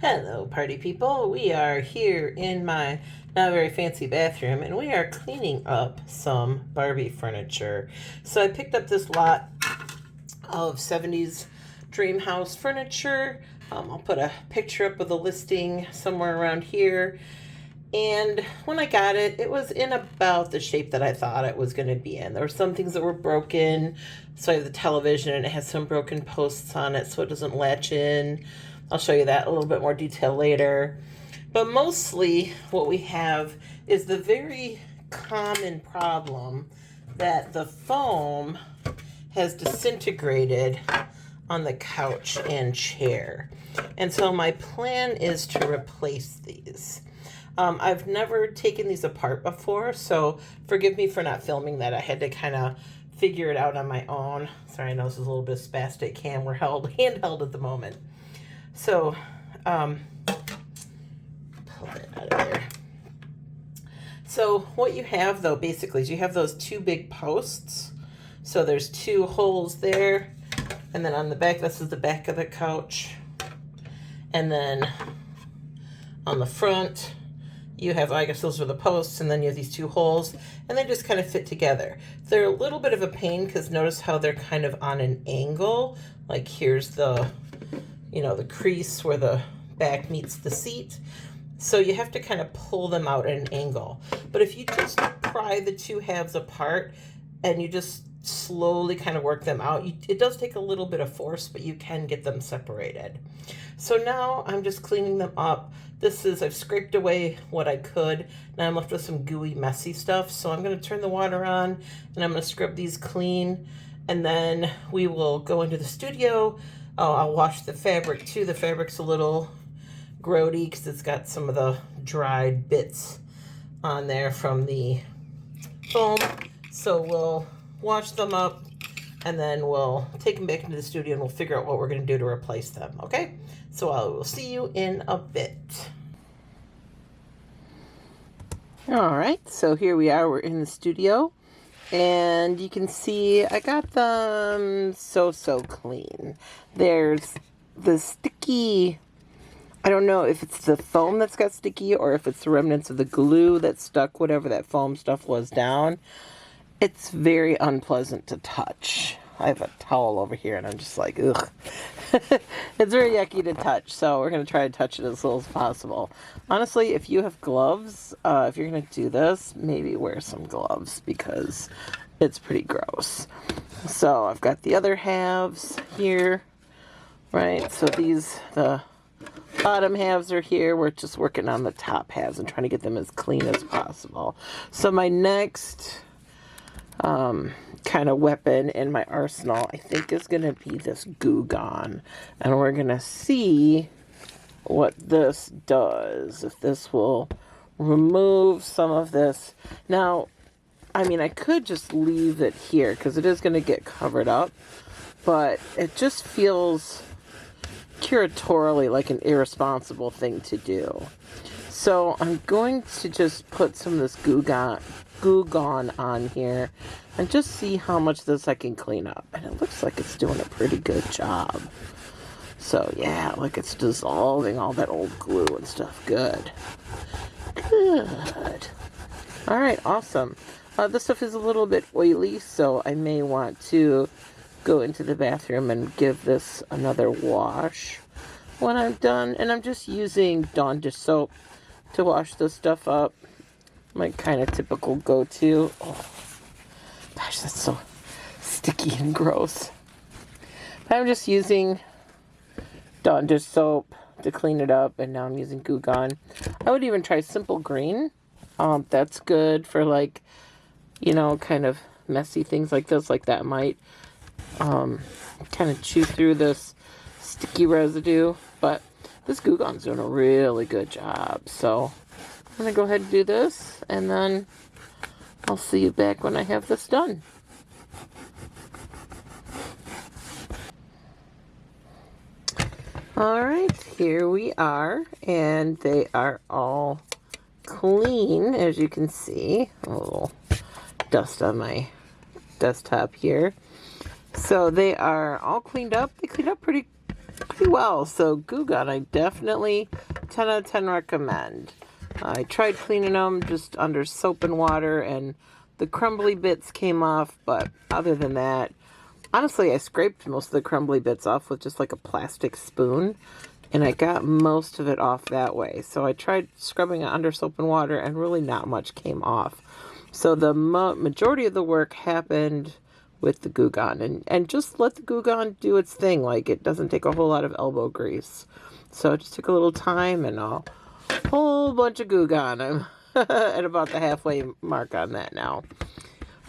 Hello, party people. We are here in my not very fancy bathroom and we are cleaning up some Barbie furniture. So I picked up this lot of 70s Dreamhouse furniture. I'll put a picture up of the listing somewhere around here. And when I got it, it was in about the shape that I thought it was going to be in. There were some things that were broken. So I have the television and it has some broken posts on it so it doesn't latch in. I'll show you that in a little bit more detail later. But mostly what we have is the very common problem that the foam has disintegrated on the couch and chair. And so my plan is to replace these. I've never taken these apart before, so forgive me for not filming that. I had to kind of figure it out on my own. Sorry, I know this is a little bit spastic handheld at the moment. So, pull it out of there. So what you have though, basically, is you have those two big posts. So there's two holes there, and then on the back, this is the back of the couch. And then on the front, you have, I guess those are the posts, and then you have these two holes, and they just kind of fit together. They're a little bit of a pain because notice how they're kind of on an angle. Like here's the, the crease where the back meets the seat. So you have to kind of pull them out at an angle. But if you just pry the two halves apart and you just slowly kind of work them out, it does take a little bit of force, but you can get them separated. So now I'm just cleaning them up. I've scraped away what I could. Now I'm left with some gooey, messy stuff. So I'm going to turn the water on and I'm going to scrub these clean. And then we will go into the studio. Oh, I'll wash the fabric too. The fabric's a little grody because it's got some of the dried bits on there from the foam. So we'll wash them up and then we'll take them back into the studio and we'll figure out what we're going to do to replace them. Okay? So I will see you in a bit. All right, so here we are. We're in the studio. And you can see I got them so clean. There's the sticky, I don't know if it's the foam that's got sticky or if it's the remnants of the glue that stuck whatever that foam stuff was down. It's very unpleasant to touch. I have a towel over here and I'm just like, ugh. It's very yucky to touch, so we're going to try to touch it as little as possible. Honestly, if you have gloves, if you're going to do this, maybe wear some gloves because it's pretty gross. So I've got the other halves here, right? So the bottom halves are here. We're just working on the top halves and trying to get them as clean as possible. So my next kind of weapon in my arsenal, I think, is going to be this Goo Gone. And we're going to see what this does, if this will remove some of this. Now, I mean, I could just leave it here because it is going to get covered up, but it just feels curatorially like an irresponsible thing to do. So I'm going to just put some of this Goo Gone on here and just see how much of this I can clean up. And it looks like it's doing a pretty good job. So yeah, like it's dissolving all that old glue and stuff. Good. All right, awesome. This stuff is a little bit oily, so I may want to go into the bathroom and give this another wash when I'm done. And I'm just using Dawn dish soap to wash this stuff up. My kind of typical go-to. Oh, gosh, that's so sticky and gross. But I'm just using Dawn dish soap to clean it up, and now I'm using Goo Gone. I would even try Simple Green. That's good for kind of messy things like this, like that might kind of chew through this sticky residue. But this Goo Gone's doing a really good job. So I'm going to go ahead and do this, and then I'll see you back when I have this done. All right, here we are, and they are all clean, as you can see. A little dust on my desktop here. So they are all cleaned up. They cleaned up pretty pretty well. So Goo Gun, I definitely 10 out of 10 recommend. I tried cleaning them just under soap and water, and the crumbly bits came off, but other than that, honestly, I scraped most of the crumbly bits off with just like a plastic spoon, and I got most of it off that way. So I tried scrubbing it under soap and water, and really not much came off. So the majority of the work happened with the Goo Gun, and just let the Goo Gun do its thing. Like, it doesn't take a whole lot of elbow grease. So it just took a little time and a whole bunch of Goo Gun. I'm at about the halfway mark on that now.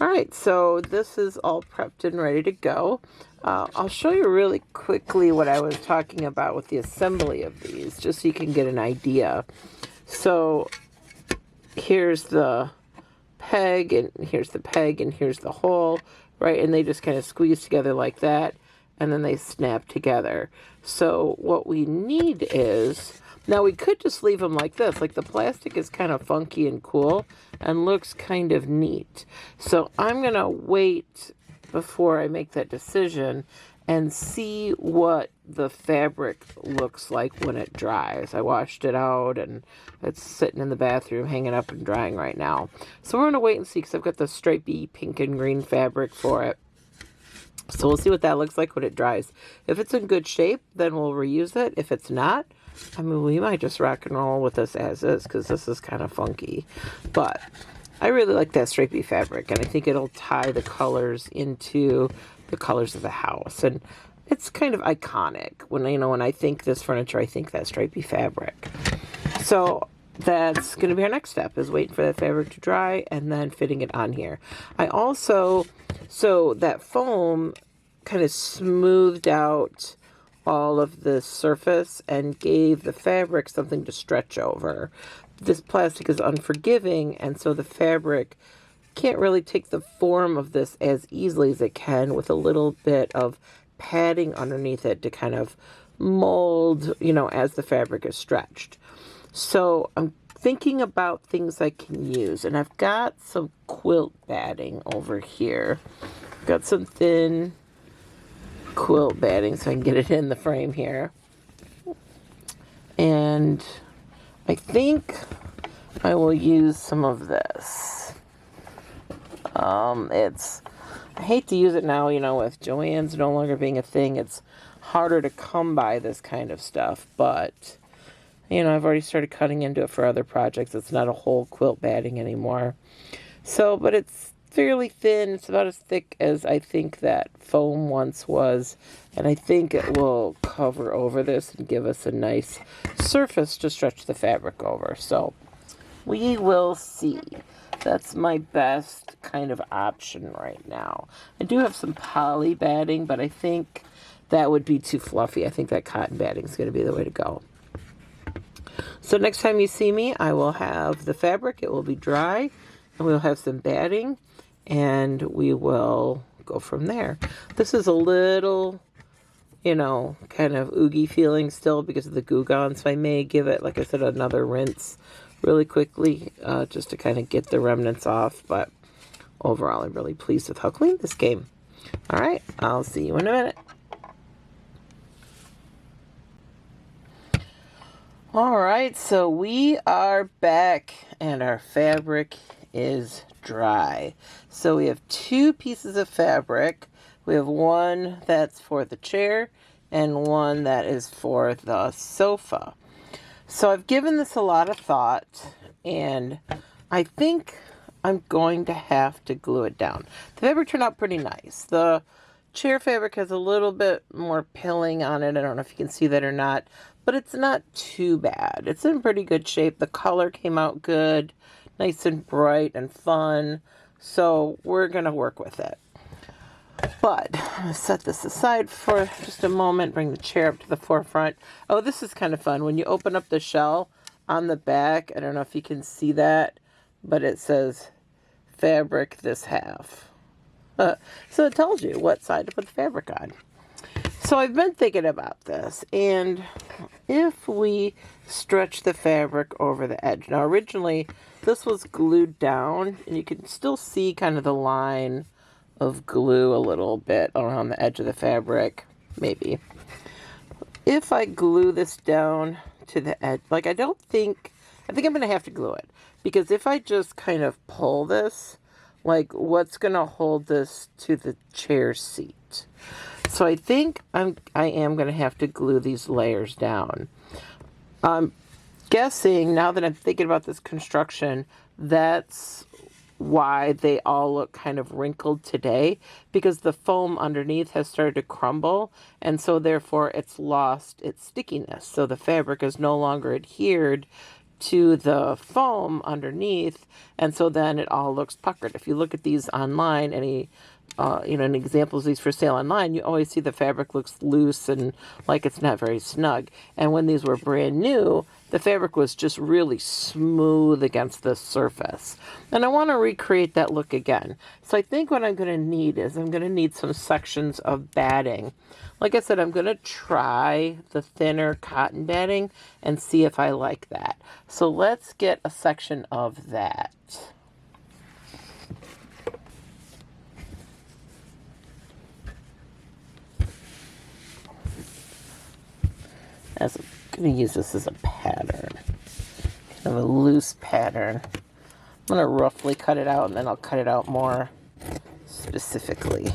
All right, so this is all prepped and ready to go. I'll show you really quickly what I was talking about with the assembly of these, just so you can get an idea. So here's the peg, and here's the peg, and here's the hole, right? And they just kind of squeeze together like that, and then they snap together. So what we need is, now we could just leave them like this. Like, the plastic is kind of funky and cool and looks kind of neat. So I'm going to wait before I make that decision and see what the fabric looks like when it dries. I washed it out, and it's sitting in the bathroom hanging up and drying right now. So we're going to wait and see, because I've got the stripy pink and green fabric for it. So we'll see what that looks like when it dries. If it's in good shape, then we'll reuse it. If it's not, I mean, we might just rock and roll with this as is, because this is kind of funky. But I really like that stripy fabric, and I think it'll tie the colors into the colors of the house. And it's kind of iconic. When, you know, when I think this furniture, I think that stripy fabric. So that's going to be our next step, is waiting for that fabric to dry and then fitting it on here. I also, so that foam kind of smoothed out all of the surface and gave the fabric something to stretch over. This plastic is unforgiving, and so the fabric can't really take the form of this as easily as it can with a little bit of padding underneath it to kind of mold, you know, as the fabric is stretched. So I'm thinking about things I can use, and I've got some quilt batting over here. Got some thin quilt batting so I can get it in the frame here. And I think I will use some of this. I hate to use it now, you know, with Joann's no longer being a thing. It's harder to come by this kind of stuff, but, you know, I've already started cutting into it for other projects. It's not a whole quilt batting anymore. So, but it's fairly thin. It's about as thick as I think that foam once was, and I think it will cover over this and give us a nice surface to stretch the fabric over. So we will see. That's my best kind of option right now. I do have some poly batting, but I think that would be too fluffy. I think that cotton batting is going to be the way to go. So next time you see me, I will have the fabric. It will be dry, and we'll have some batting, and we will go from there. This is a little, you know, kind of oogie feeling still because of the Goo Gun, so I may give it, like I said, another rinse really quickly, just to kind of get the remnants off. But overall, I'm really pleased with how clean this came. All right, I'll see you in a minute. All right, so we are back, and our fabric is dry. So we have two pieces of fabric. We have one that's for the chair and one that is for the sofa. So I've given this a lot of thought, and I think I'm going to have to glue it down. The fabric turned out pretty nice. The chair fabric has a little bit more pilling on it. I don't know if you can see that or not, but it's not too bad. It's in pretty good shape. The color came out good, nice and bright and fun. So we're going to work with it. But I'm going to set this aside for just a moment, bring the chair up to the forefront. Oh, this is kind of fun. When you open up the shell on the back, I don't know if you can see that, but it says fabric this half. So it tells you what side to put the fabric on. So I've been thinking about this, and if we stretch the fabric over the edge. Now originally this was glued down, and you can still see kind of the line of glue a little bit around the edge of the fabric, maybe. if I glue this down to the edge, like I think I'm going to have to glue it, because if I just kind of pull this, like what's going to hold this to the chair seat? So I think I am going to have to glue these layers down. I'm guessing, now that I'm thinking about this construction, that's why they all look kind of wrinkled today, because the foam underneath has started to crumble, and so therefore it's lost its stickiness. So the fabric is no longer adhered to the foam underneath, and so then it all looks puckered. If you look at these online, any examples of these for sale online, you always see the fabric looks loose and like it's not very snug. And when these were brand new, the fabric was just really smooth against the surface. And I want to recreate that look again. So I think what I'm going to need is I'm going to need some sections of batting. Like I said, I'm going to try the thinner cotton batting and see if I like that. So let's get a section of that. I'm going to use this as a pattern, kind of a loose pattern. I'm going to roughly cut it out, and then I'll cut it out more specifically.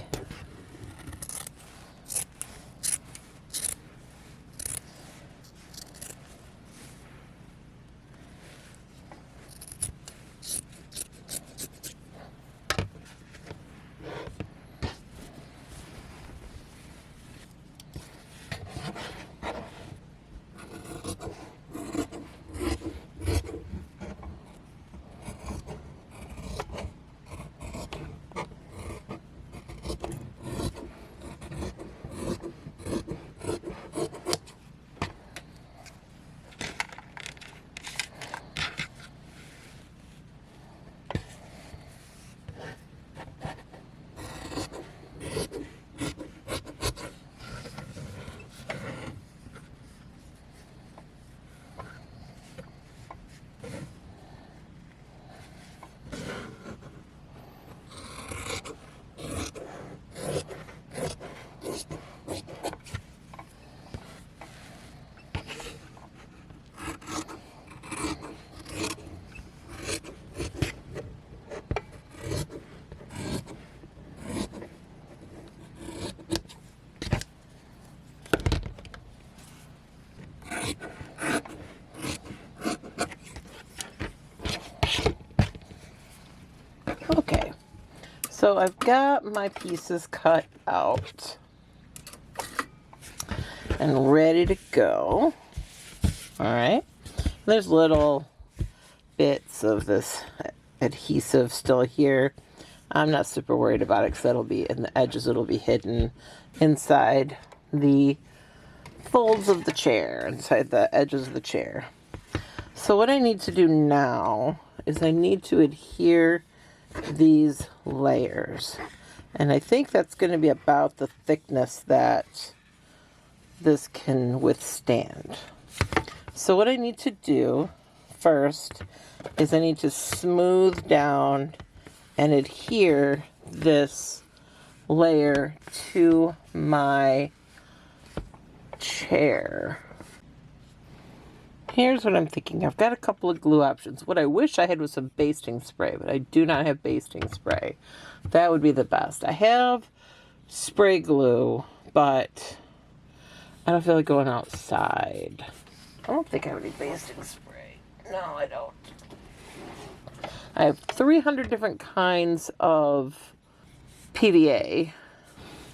Okay, so I've got my pieces cut out and ready to go. All right, there's little bits of this adhesive still here. I'm not super worried about it because that'll be in the edges, it'll be hidden inside the folds of the chair, inside the edges of the chair. So what I need to do now is I need to adhere these layers, and I think that's going to be about the thickness that this can withstand. So what I need to do first is I need to smooth down and adhere this layer to my chair. Here's what I'm thinking. I've got a couple of glue options. What I wish I had was some basting spray, but I do not have basting spray. That would be the best. I have spray glue, but I don't feel like going outside. I don't think I have any basting spray. No, I don't. I have 300 different kinds of PVA.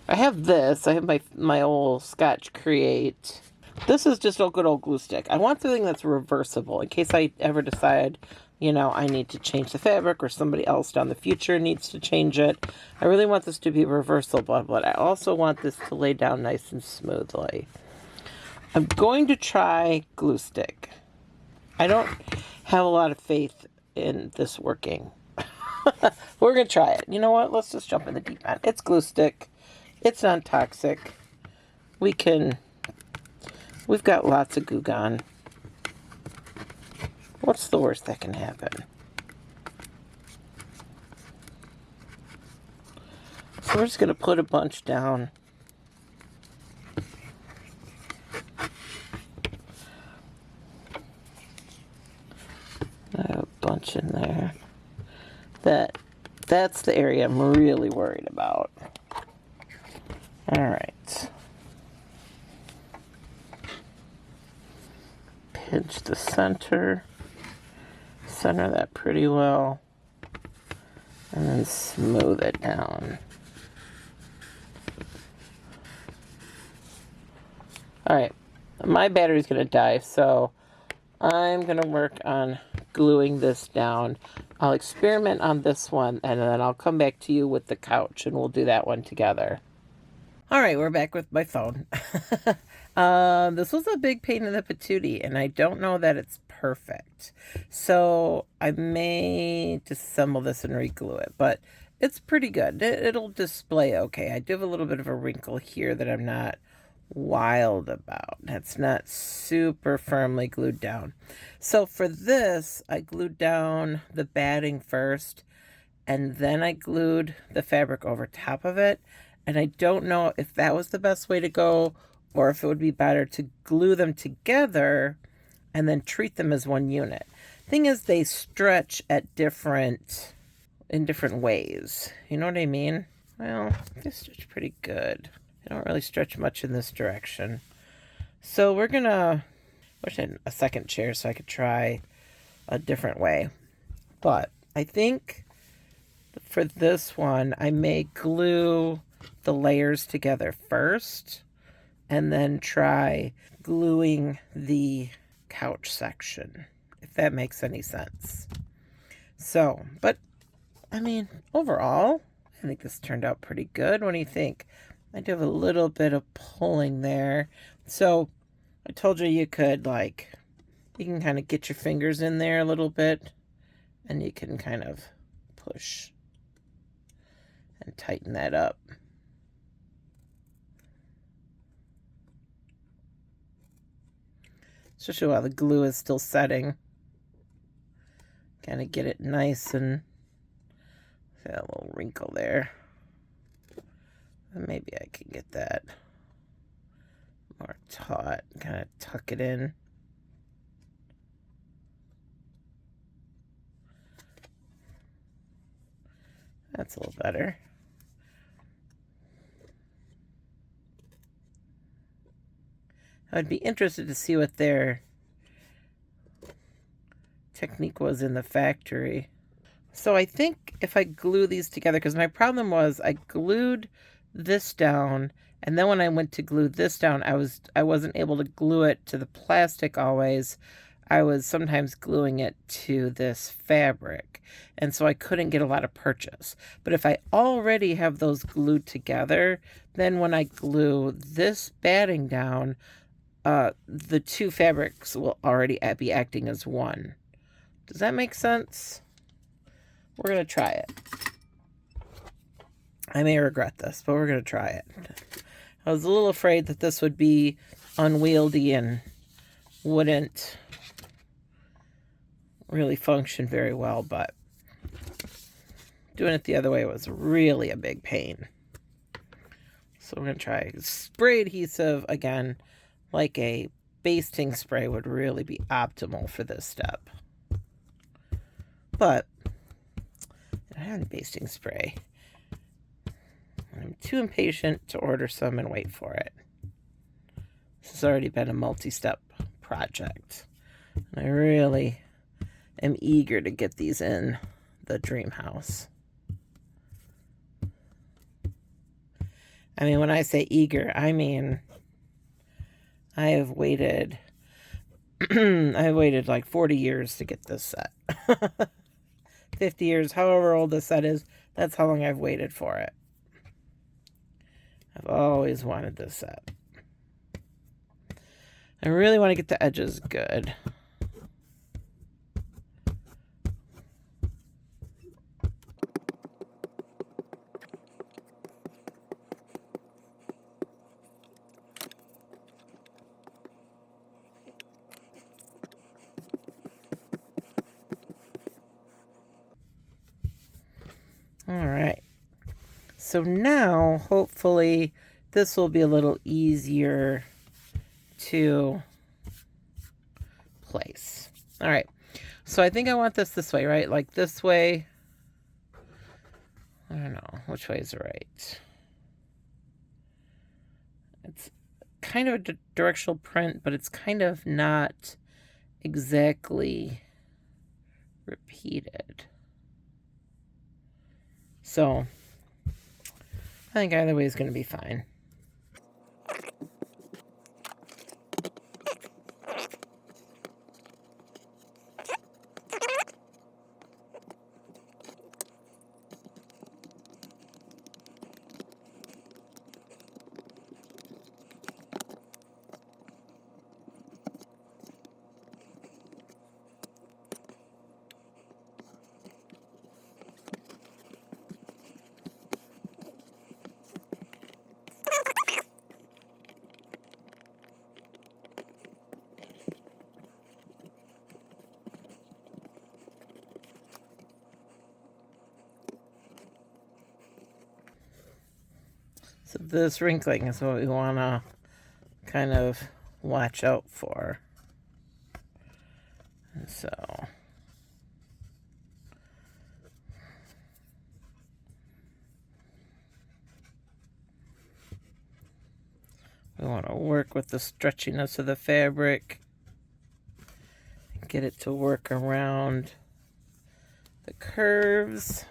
I have this. I have my old Scotch Create. This is just a good old glue stick. I want something that's reversible in case I ever decide, I need to change the fabric or somebody else down the future needs to change it. I really want this to be reversible, but I also want this to lay down nice and smoothly. I'm going to try glue stick. I don't have a lot of faith in this working. We're going to try it. You know what? Let's just jump in the deep end. It's glue stick. It's non-toxic. We've got lots of Goo Gone. What's the worst that can happen? So we're just going to put a bunch down. stitch in there. That's the area I'm really worried about. All right. Pinch the center that pretty well, and then smooth it down. All right, my battery's gonna die, so I'm gonna work on gluing this down. I'll experiment on this one, and then I'll come back to you with the couch, and we'll do that one together. All right, we're back with my phone. This was a big pain in the patootie, and I don't know that it's perfect. So I may disassemble this and reglue it, but it's pretty good. It'll display okay. I do have a little bit of a wrinkle here that I'm not wild about. It's not super firmly glued down. So for this, I glued down the batting first, and then I glued the fabric over top of it. And I don't know if that was the best way to go, or if it would be better to glue them together and then treat them as one unit. Thing is, they stretch at in different ways. You know what I mean? Well, they stretch pretty good. They don't really stretch much in this direction. So we're gonna, wish I had a second chair so I could try a different way. But I think for this one, I may glue the layers together first and then try gluing the couch section, if that makes any sense. So, but I mean, overall, I think this turned out pretty good. What do you think? I do have a little bit of pulling there. So I told you could you can kind of get your fingers in there a little bit, and you can kind of push and tighten that up. Especially while the glue is still setting. Kind of get it nice and see that little wrinkle there. And maybe I can get that more taut. Kind of tuck it in. That's a little better. I'd be interested to see what their technique was in the factory. So I think if I glue these together, because my problem was I glued this down, and then when I went to glue this down, I wasn't able to glue it to the plastic always. I was sometimes gluing it to this fabric, and so I couldn't get a lot of purchase. But if I already have those glued together, then when I glue this batting down, the two fabrics will already be acting as one. Does that make sense? We're going to try it. I may regret this, but we're going to try it. I was a little afraid that this would be unwieldy and wouldn't really function very well, but doing it the other way was really a big pain. So we're going to try spray adhesive again. Like a basting spray would really be optimal for this step. But I don't have any basting spray. I'm too impatient to order some and wait for it. This has already been a multi-step project. And I really am eager to get these in the dream house. I mean, when I say eager, I mean I have waited I waited like 40 years to get this set. 50 years, however old this set is, that's how long I've waited for it. I've always wanted this set. I really want to get the edges good. All right. So now, hopefully, this will be a little easier to place. All right. So I think I want this way, right? Like this way. I don't know. Which way is right? It's kind of a directional print, but it's kind of not exactly repeated. So I think either way is going to be fine. So this wrinkling is what we want to kind of watch out for. And so we want to work with the stretchiness of the fabric and get it to work around the curves.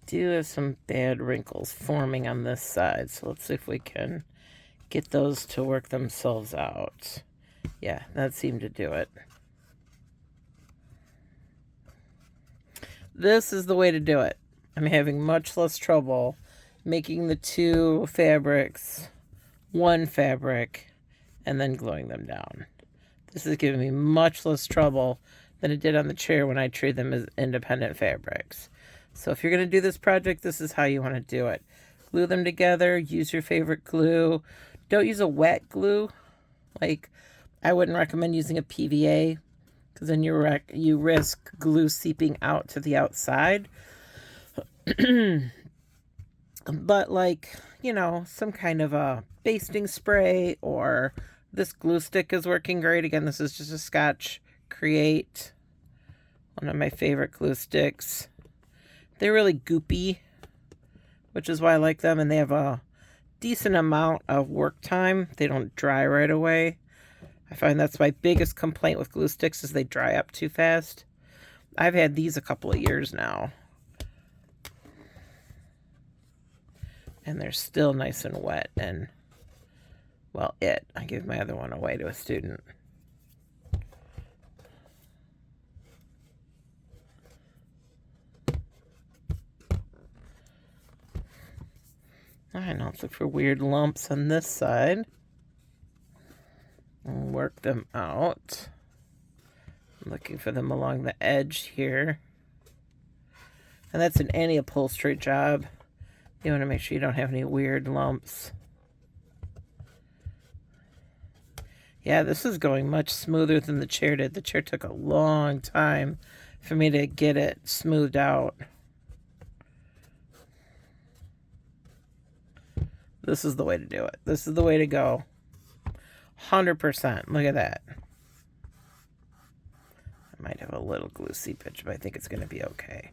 Do have some bad wrinkles forming on this side, so let's see if we can get those to work themselves out. Yeah, that seemed to do it. This is the way to do it. I'm having much less trouble making the two fabrics one fabric and then gluing them down. This is giving me much less trouble than it did on the chair when I treated them as independent fabrics. So if you're going to do this project, this is how you want to do it. Glue them together, use your favorite glue. Don't use a wet glue. Like, I wouldn't recommend using a PVA because then you risk glue seeping out to the outside. But like, you know, some kind of a basting spray, or this glue stick is working great. Again, this is just a Scotch Create, one of my favorite glue sticks. They're really goopy, which is why I like them, and they have a decent amount of work time. They don't dry right away. I find that's my biggest complaint with glue sticks, is they dry up too fast. I've had these a couple of years now, and they're still nice and wet. And, well, I gave my other one away to a student. Alright, now let's look for weird lumps on this side and work them out. I'm looking for them along the edge here. And that's in any upholstery job. You want to make sure you don't have any weird lumps. Yeah, this is going much smoother than the chair did. The chair took a long time for me to get it smoothed out. This is the way to do it. This is the way to go. 100%. Look at that. I might have a little glue seepage, but I think it's going to be okay.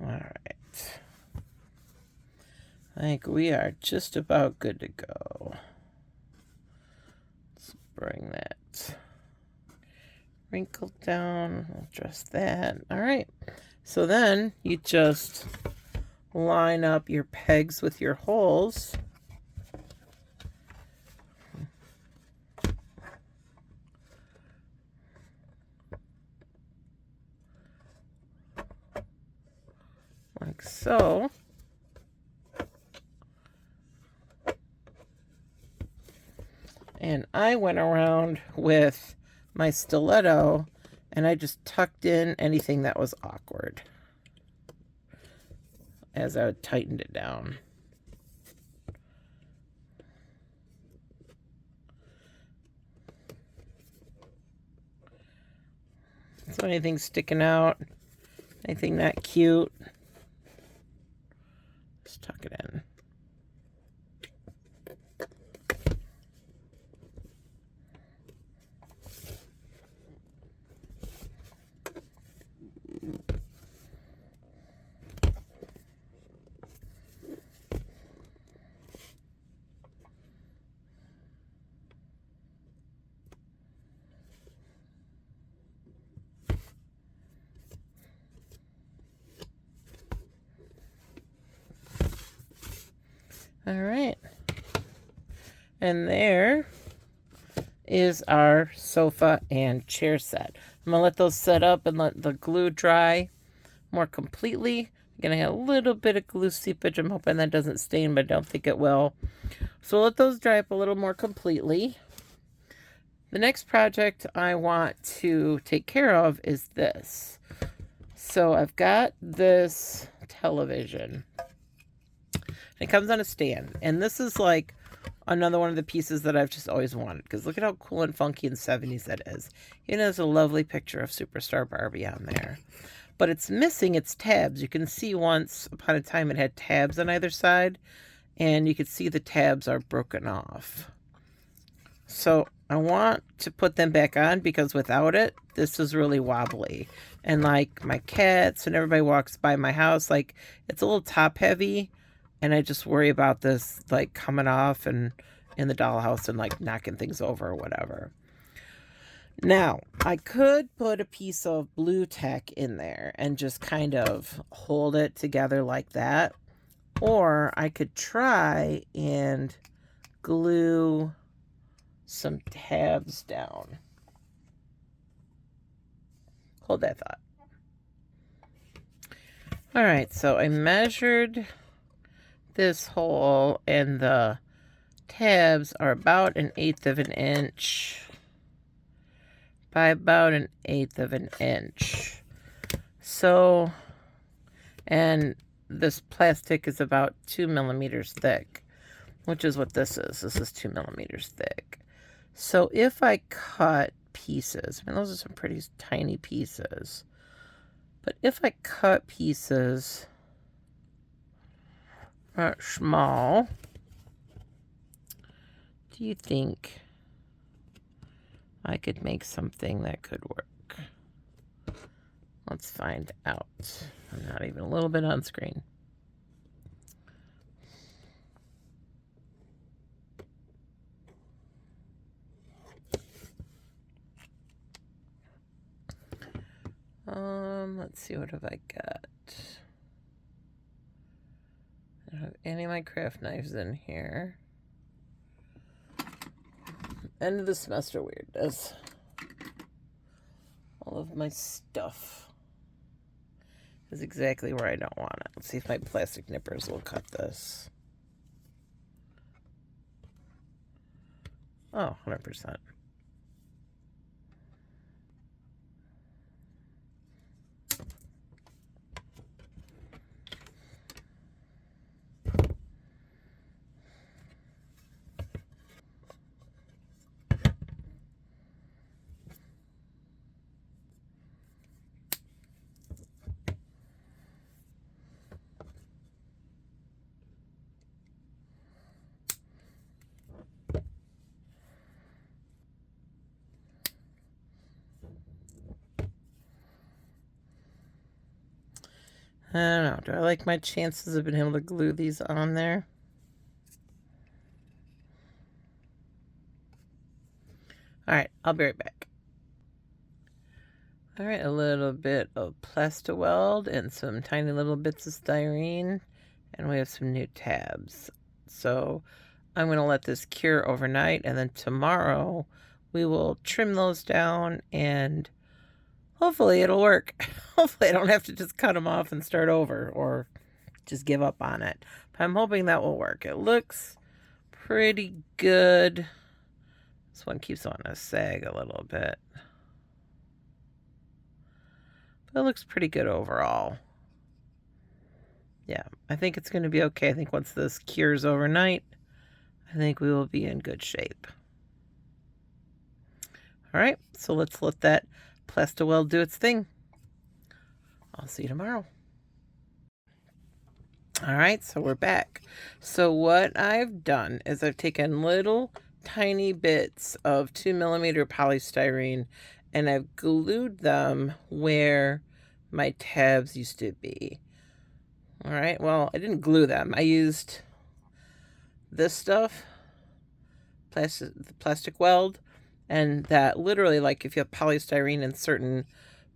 All right. I think we are just about good to go. Let's bring that wrinkle down. We'll address that. All right. So then you just line up your pegs with your holes. like so. And I went around with my stiletto and I just tucked in anything that was awkward as I tightened it down. So anything sticking out, anything not cute, just tuck it in. All right. And there is our sofa and chair set. I'm going to let those set up and let the glue dry more completely. I'm going to have a little bit of glue seepage. I'm hoping that doesn't stain, but I don't think it will. So let those dry up a little more completely. The next project I want to take care of is this. So I've got this television. It comes on a stand, and this is like another one of the pieces that I've just always wanted, because look at how cool and funky in the 70s that is. It has a lovely picture of Superstar Barbie on there, but it's missing its tabs. You can see once upon a time it had tabs on either side, and you can see the tabs are broken off. So I want to put them back on, because without it, this is really wobbly. And like my cats and everybody walks by my house, like it's a little top heavy. And I just worry about this like coming off and in the dollhouse and like knocking things over or whatever. Now, I could put a piece of blue tack in there and just kind of hold it together like that. Or I could try and glue some tabs down. Hold that thought. All right, so I measured this hole, and the tabs are about 1/8 of an inch by about 1/8 of an inch. So, and this plastic is about 2 millimeters thick, which is what this is. This is 2 millimeters thick. So if I cut pieces, I mean, those are some pretty tiny pieces, but if I cut pieces small, do you think I could make something that could work? Let's find out. I'm not even a little bit on screen. Let's see, what have I got? I don't have any of my craft knives in here. End of the semester weirdness. All of my stuff is exactly where I don't want it. Let's see if my plastic nippers will cut this. Oh, 100%. I don't know. Do I like my chances of being able to glue these on there? All right, I'll be right back. All right, a little bit of Plastaweld and some tiny little bits of styrene, and we have some new tabs. So I'm going to let this cure overnight, and then tomorrow we will trim those down, and hopefully it'll work. Hopefully I don't have to just cut them off and start over, or just give up on it. But I'm hoping that will work. It looks pretty good. This one keeps wanting to sag a little bit. But it looks pretty good overall. Yeah, I think it's going to be okay. I think once this cures overnight, I think we will be in good shape. All right, so let's let that Plasti-Weld do its thing. I'll see you tomorrow. All right, so we're back. So what I've done is I've taken little tiny bits of 2mm polystyrene and I've glued them where my tabs used to be. All right, well, I didn't glue them. I used this stuff, plastic weld, and that literally, like if you have polystyrene in certain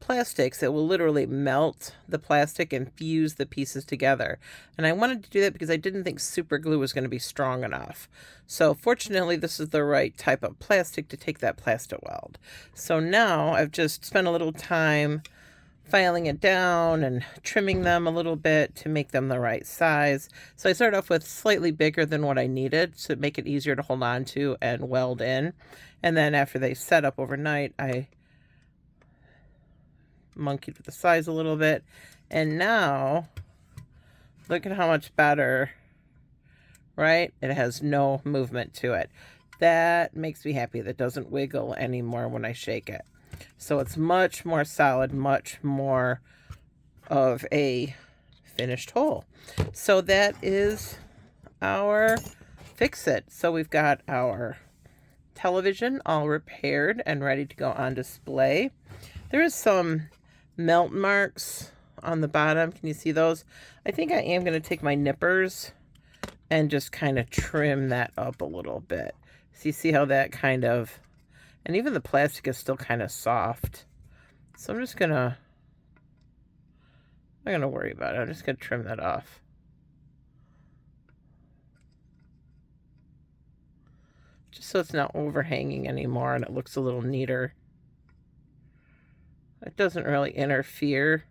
plastics, it will literally melt the plastic and fuse the pieces together. And I wanted to do that because I didn't think super glue was going to be strong enough. So fortunately, this is the right type of plastic to take that Plasti-Weld. So now I've just spent a little time filing it down and trimming them a little bit to make them the right size. So I started off with slightly bigger than what I needed to make it easier to hold on to and weld in. And then after they set up overnight, I monkeyed with the size a little bit. And now, look at how much better, right? It has no movement to it. That makes me happy. That doesn't wiggle anymore when I shake it. So it's much more solid, much more of a finished whole. So that is our fix-it. So we've got our television all repaired and ready to go on display. There is some melt marks on the bottom. Can you see those? I think I am going to take my nippers and just kind of trim that up a little bit. So you see how that kind of, and even the plastic is still kind of soft. So I'm just going to, I'm not going to worry about it. I'm just going to trim that off. Just so it's not overhanging anymore and it looks a little neater. It doesn't really interfere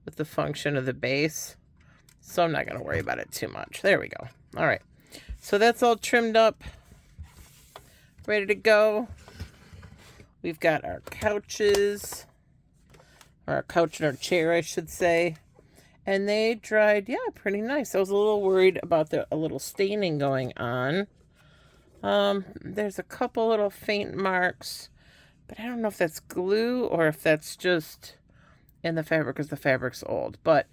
with the function of the base. So I'm not going to worry about it too much. There we go. All right. So that's all trimmed up. Ready to go. We've got our couches, or our couch and our chair, I should say. And they dried, yeah, pretty nice. I was a little worried about a little staining going on. There's a couple little faint marks, but I don't know if that's glue or if that's just in the fabric because the fabric's old. But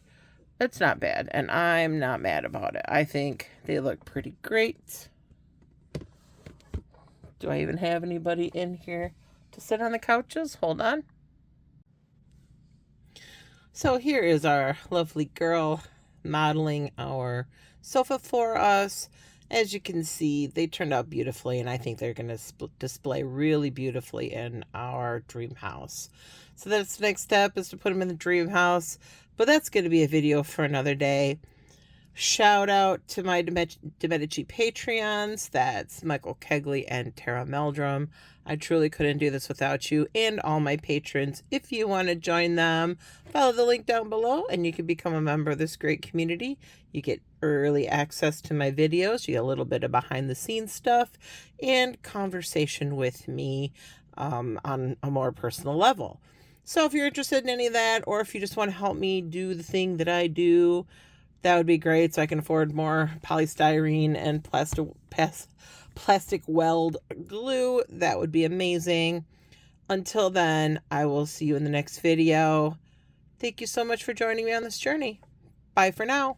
it's not bad, and I'm not mad about it. I think they look pretty great. Do I even have anybody in here to sit on the couches? Hold on. So here is our lovely girl modeling our sofa for us. As you can see, they turned out beautifully, and I think they're going to display really beautifully in our dream house. So that's the next step, is to put them in the dream house, but that's going to be a video for another day. Shout out to my De Medici Patreons. That's Michael Kegley and Tara Meldrum. I truly couldn't do this without you and all my patrons. If you want to join them, follow the link down below and you can become a member of this great community. You get early access to my videos. You get a little bit of behind the scenes stuff and conversation with me on a more personal level. So if you're interested in any of that, or if you just want to help me do the thing that I do, that would be great, so I can afford more polystyrene and plastic weld glue. That would be amazing. Until then, I will see you in the next video. Thank you so much for joining me on this journey. Bye for now.